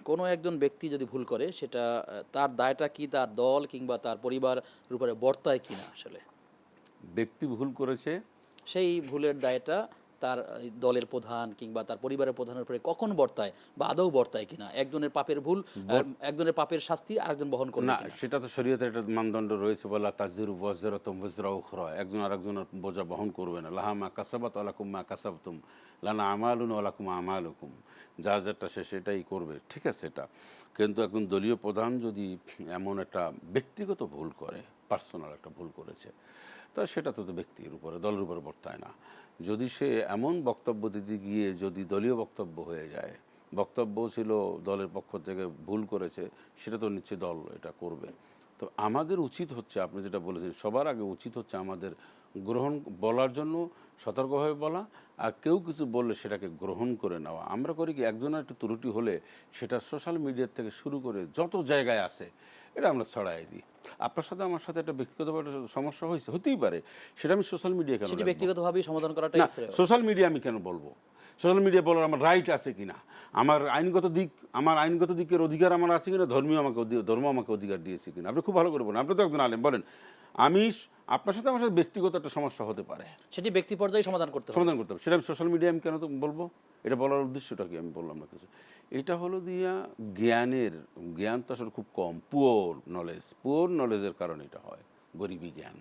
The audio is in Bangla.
কোনো একজন ব্যক্তি যদি ভুল করে সেটা তার দায়টা কি তার দল কিংবা তার পরিবারের উপরে বর্তায় কিনা আসলে? ব্যক্তি ভুল করেছে, সেই ভুলের দায়টা তার দলের প্রধান কিংবা তার পরিবারের প্রধানের উপরে কখন বর্তায় বা আদৌ বর্তায় কিনা? একজনের পাপের ভুল একজনের পাপের শাস্তি আরেকজন বহন করবে না, কিনা? সেটা তো শরীয়তের একটা মানদণ্ড রয়েছে, বলা তাজিরু ওয়াজরাতুম ওয়িজরা উখরা, একজন আরেকজনের বোঝা বহন করবে না। লাহা মা কাসাবাত ওয়া লাকুম মা কাসাবতুম, লানা আমালুন ওয়া লাকুম আমালুকুম, যার যেটা সে সেটাই করবে, ঠিক আছে এটা। কিন্তু একজন দলীয় প্রধান যদি এমন একটা ব্যক্তিগত ভুল করে, পার্সোনাল একটা ভুল করেছে, তা সেটা তো ব্যক্তির উপরে, দলের উপরে বর্তায় না। যদি সে এমন বক্তব্য দিতে গিয়ে যদি দলীয় বক্তব্য হয়ে যায়, বক্তব্য ছিল দলের পক্ষ থেকে ভুল করেছে, সেটা তো নিশ্চয়ই দল এটা করবে। তো আমাদের উচিত হচ্ছে, আপনি যেটা বলেছেন, সবার আগে উচিত হচ্ছে আমাদের গ্রহণ, বলার জন্য সতর্কভাবে বলা, আর কেউ কিছু বললে সেটাকে গ্রহণ করে নেওয়া। আমরা করি কি, একজনের একটু ত্রুটি হলে সেটা সোশ্যাল মিডিয়ার থেকে শুরু করে যত জায়গায় আছে এটা আমরা ছড়াই দিই। আপনার সাথে আমার সাথে একটা ব্যক্তিগতভাবে একটা সমস্যা হয়েছে, হতেই পারে, সেটা আমি সোশ্যাল মিডিয়া কেন সেটি রাখবো? ব্যক্তিগতভাবেই সমাধান করাটাই না, শ্রেয়। সোশ্যাল মিডিয়া আমি কেন বলবো? সোশ্যাল মিডিয়া বলার আমার রাইট আছে কিনা, আমার আইনগত দিক, আমার আইনগত দিকের অধিকার আমার আছে কিনা, ধর্ম আমাকে অধিকার দিয়েছে কিনা। আপনি খুব ভালো করে বলেন, আপনি তো একজন আলেম, বলেন। আমি আপনার সাথে আমার সাথে ব্যক্তিগত একটা সমস্যা হতে পারে, সেটি ব্যক্তি পর্যায়ে সমাধান করতে হবে। সমাধান করতে হবে, সেটা আমি সোশ্যাল মিডিয়া আমি কেন তো বলবো? এটা বলার উদ্দেশ্যটা কি আমি বললাম না কিছু। এটা হলো দিয়া জ্ঞান তো আসলে খুব কম, পুওর নলেজের কারণে এটা হয়, গরিবী জ্ঞান।